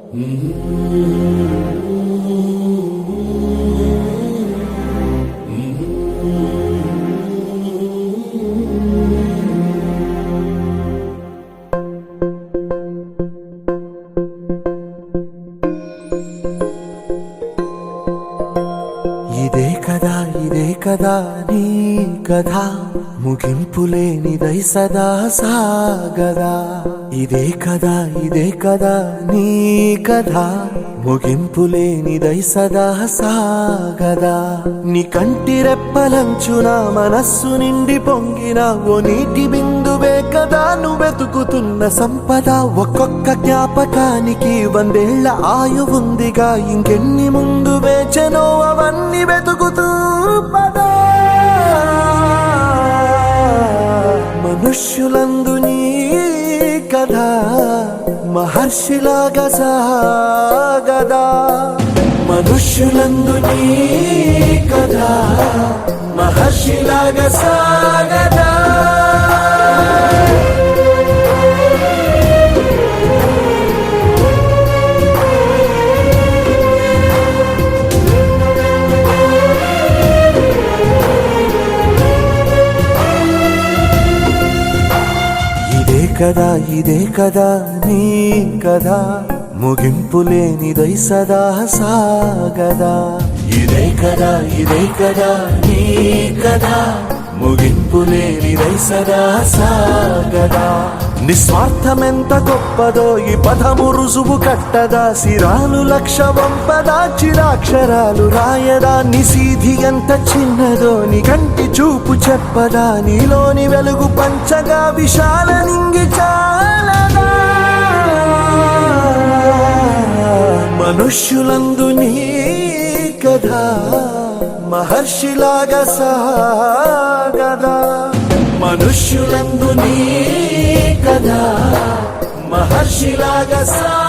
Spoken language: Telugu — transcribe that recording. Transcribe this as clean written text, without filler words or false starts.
ఇదే కదా నీ కథ ముగింపులేనిదై సదా సాగదా. ఇదే కదా నీ కథ ముగింపులేనిదై సదా సాగదా. నీ కంటి రెప్పలంచున మనస్సు నిండి పొంగిన ఓ నీటి బిందువే కదా నువ్వెతుకుతున్న సంపద. ఒక్కొక్క జ్ఞాపకానికి 100 ఏళ్ల ఆయువుందిగా, ఇంకెన్ని ముందు వేచనో అవన్నీ వెతుకుతూ పదా. మనుష్యులందు నీ కథ మహర్షిలాగా సాగదా. మనుష్యులందు నీ కథ మహర్షిలాగా సాగదా. ఇదే కదా నీ కథ ముగింపులేనిదై సదా సాగదా. ఇదే కదా నీ కథ ముగింపులేనిదై సదా సాగదా. నిస్వార్థమెంత గొప్పదో ఈ పదము రుజువు కట్టదా. సిరాలు 1,00,000 వంపదా, చిరాక్షరాలు రాయదా. నిశీధి ఎంత చిన్నదో నీ కంటి చూపు చెప్పదా. నీలోని వెలుగు పంచగా విశాల నింగి చాలదా. మనుష్యులందు నీ కథ మహర్షిలాగా సాగదా. మనుష్యులందు నీ కథ మహర్షిలాగా సాగదా.